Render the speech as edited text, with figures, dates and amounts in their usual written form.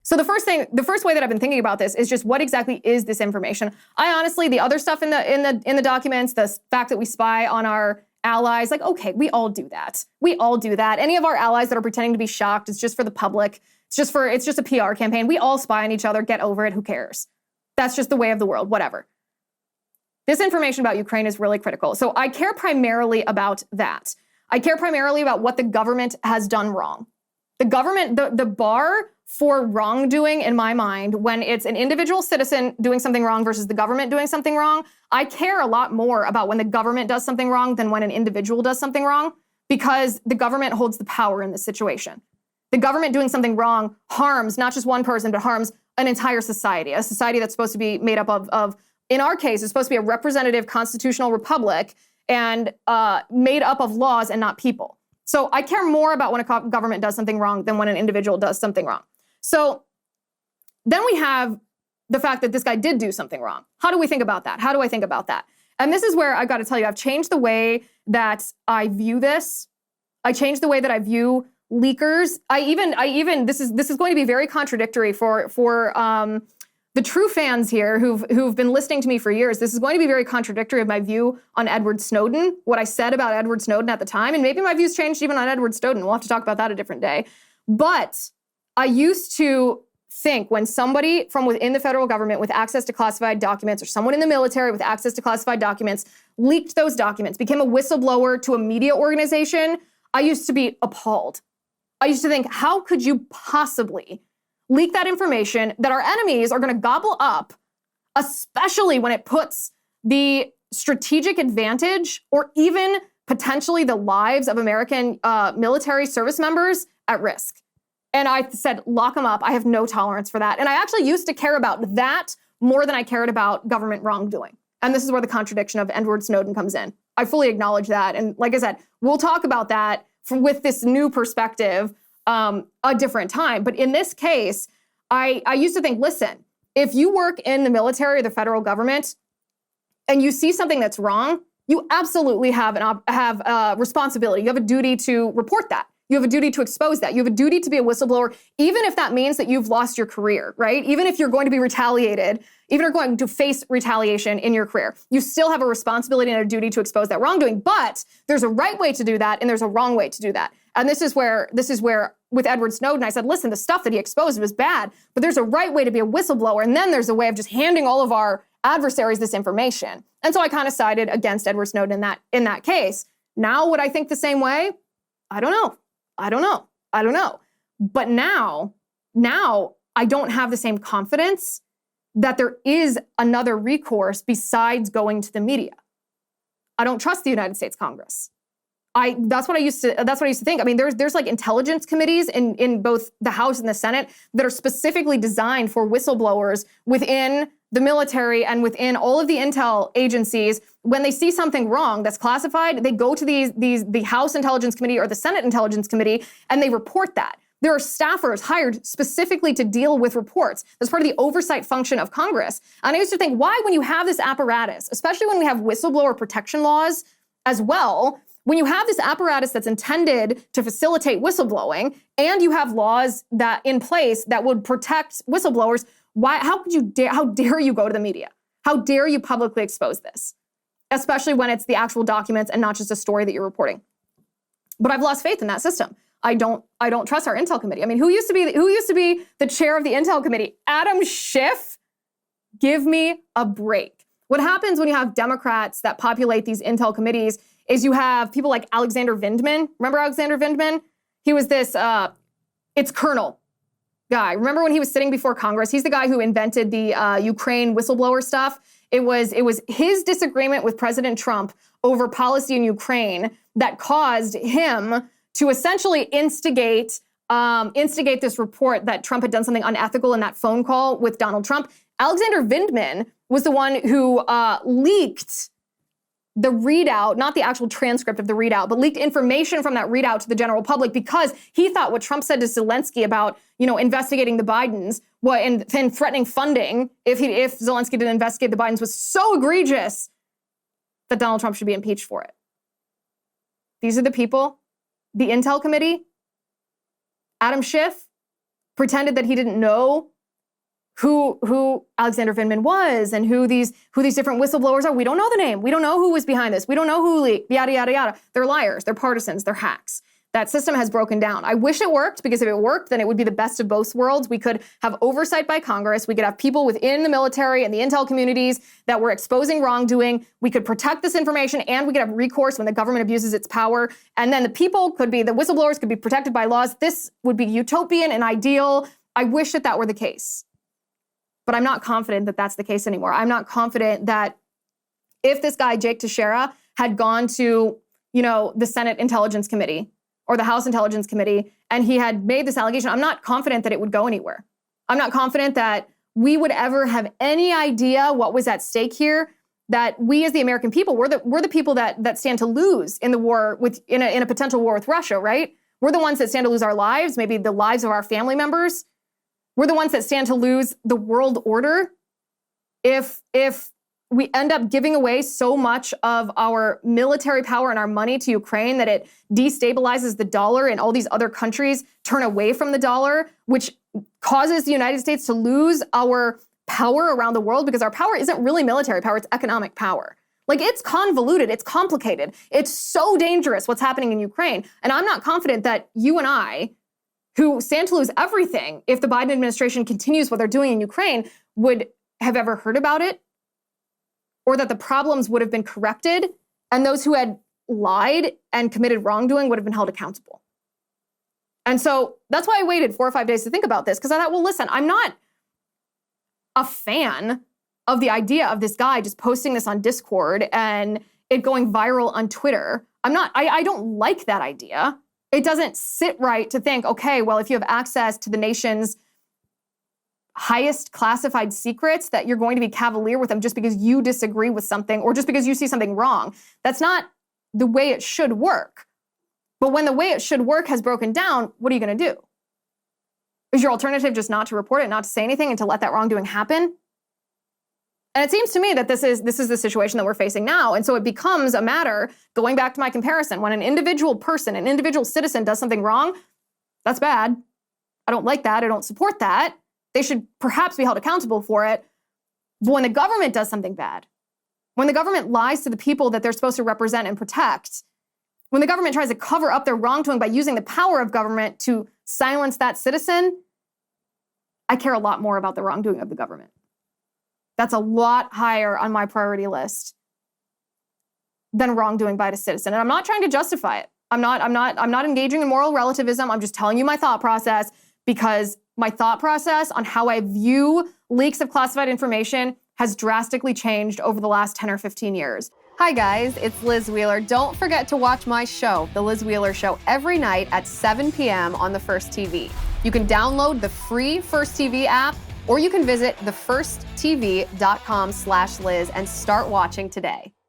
So the first way that I've been thinking about this is just what exactly is this information? I honestly, the other stuff in the documents, the fact that we spy on our allies, like, okay, we all do that. We all do that. Any of our allies that are pretending to be shocked, it's just for the public. It's just a PR campaign. We all spy on each other. Get over it. Who cares? That's just the way of the world. Whatever. This information about Ukraine is really critical. So I care primarily about that. I care primarily about what the government has done wrong. The government, the bar for wrongdoing in my mind, when it's an individual citizen doing something wrong versus the government doing something wrong, I care a lot more about when the government does something wrong than when an individual does something wrong, because the government holds the power in this situation. The government doing something wrong harms not just one person, but harms an entire society, a society that's supposed to be made up of in our case, it's supposed to be a representative constitutional republic and made up of laws and not people. So I care more about when a government does something wrong than when an individual does something wrong. So then we have the fact that this guy did do something wrong. How do we think about that? How do I think about that? And this is where I've got to tell you, I've changed the way that I view this. I changed the way that I view leakers. This is going to be very contradictory for the true fans here who've been listening to me for years. This is going to be very contradictory of my view on Edward Snowden, what I said about Edward Snowden at the time, and maybe my views changed even on Edward Snowden. We'll have to talk about that a different day. But I used to think when somebody from within the federal government with access to classified documents, or someone in the military with access to classified documents, leaked those documents, became a whistleblower to a media organization, I used to be appalled. I used to think, how could you possibly leak that information that our enemies are going to gobble up, especially when it puts the strategic advantage or even potentially the lives of American military service members at risk? And I said, lock them up. I have no tolerance for that. And I actually used to care about that more than I cared about government wrongdoing. And this is where the contradiction of Edward Snowden comes in. I fully acknowledge that. And like I said, we'll talk about that with this new perspective a different time. But in this case, I used to think, listen, if you work in the military or the federal government and you see something that's wrong, you absolutely have a responsibility. You have a duty to report that. You have a duty to expose that. You have a duty to be a whistleblower, even if that means that you've lost your career, right? Even if you're going to be retaliated, even if you're going to face retaliation in your career, you still have a responsibility and a duty to expose that wrongdoing. But there's a right way to do that, and there's a wrong way to do that. And this is where with Edward Snowden, I said, listen, the stuff that he exposed was bad, but there's a right way to be a whistleblower, and then there's a way of just handing all of our adversaries this information. And so I kind of sided against Edward Snowden in that case. Now, would I think the same way? I don't know. But now I don't have the same confidence that there is another recourse besides going to the media. I don't trust the United States Congress. That's what I used to think. I mean, there's like intelligence committees in both the House and the Senate that are specifically designed for whistleblowers within the military and within all of the intel agencies. When they see something wrong that's classified, they go to the House Intelligence Committee or the Senate Intelligence Committee, and they report that. There are staffers hired specifically to deal with reports. That's part of the oversight function of Congress. And I used to think, why, when you have this apparatus, especially when we have whistleblower protection laws as well, when you have this apparatus that's intended to facilitate whistleblowing, and you have laws that in place that would protect whistleblowers, how dare you go to the media? How dare you publicly expose this? Especially when it's the actual documents and not just a story that you're reporting. But I've lost faith in that system. I don't trust our Intel Committee. I mean, who used to be the chair of the Intel Committee? Adam Schiff? Give me a break. What happens when you have Democrats that populate these Intel committees is you have people like Alexander Vindman. Remember Alexander Vindman? He was this, it's Colonel guy. Remember when he was sitting before Congress? He's the guy who invented the Ukraine whistleblower stuff. It was his disagreement with President Trump over policy in Ukraine that caused him to essentially instigate this report that Trump had done something unethical in that phone call with Donald Trump. Alexander Vindman was the one who leaked the readout, not the actual transcript of the readout, but leaked information from that readout to the general public because he thought what Trump said to Zelensky about, investigating the Bidens and threatening funding if Zelensky didn't investigate the Bidens was so egregious that Donald Trump should be impeached for it. These are the people, the Intel Committee, Adam Schiff, pretended that he didn't know who Alexander Vindman was and who these different whistleblowers are. We don't know the name. We don't know who was behind this. We don't know who leaked, yada, yada, yada. They're liars. They're partisans. They're hacks. That system has broken down. I wish it worked, because if it worked, then it would be the best of both worlds. We could have oversight by Congress. We could have people within the military and the intel communities that were exposing wrongdoing. We could protect this information, and we could have recourse when the government abuses its power. And then the whistleblowers could be protected by laws. This would be utopian and ideal. I wish that were the case. But I'm not confident that that's the case anymore. I'm not confident that if this guy, Jake Teixeira, had gone to, the Senate Intelligence Committee or the House Intelligence Committee, and he had made this allegation, I'm not confident that it would go anywhere. I'm not confident that we would ever have any idea what was at stake here, that we as the American people, we're the people that stand to lose in the war in a potential war with Russia, right? We're the ones that stand to lose our lives, maybe the lives of our family members. We're the ones that stand to lose the world order if we end up giving away so much of our military power and our money to Ukraine that it destabilizes the dollar, and all these other countries turn away from the dollar, which causes the United States to lose our power around the world, because our power isn't really military power, it's economic power. Like, it's convoluted, it's complicated, it's so dangerous what's happening in Ukraine. And I'm not confident that you and I, who stand to lose everything if the Biden administration continues what they're doing in Ukraine, would have ever heard about it, or that the problems would have been corrected, and those who had lied and committed wrongdoing would have been held accountable. And so that's why I waited 4 or 5 days to think about this, because I thought, well, listen, I'm not a fan of the idea of this guy just posting this on Discord and it going viral on Twitter. I don't like that idea. It doesn't sit right to think, okay, well, if you have access to the nation's highest classified secrets, that you're going to be cavalier with them just because you disagree with something or just because you see something wrong. That's not the way it should work. But when the way it should work has broken down, what are you going to do? Is your alternative just not to report it, not to say anything, and to let that wrongdoing happen? And it seems to me that this is the situation that we're facing now. And so it becomes a matter, going back to my comparison, when an individual person, an individual citizen does something wrong, that's bad. I don't like that. I don't support that. They should perhaps be held accountable for it. But when the government does something bad, when the government lies to the people that they're supposed to represent and protect, when the government tries to cover up their wrongdoing by using the power of government to silence that citizen, I care a lot more about the wrongdoing of the government. That's a lot higher on my priority list than wrongdoing by a citizen. And I'm not trying to justify it. I'm not engaging in moral relativism. I'm just telling you my thought process, because my thought process on how I view leaks of classified information has drastically changed over the last 10 or 15 years. Hi guys, it's Liz Wheeler. Don't forget to watch my show, The Liz Wheeler Show, every night at 7 p.m. on the First TV. You can download the free First TV app, or you can visit thefirsttv.com/Liz and start watching today.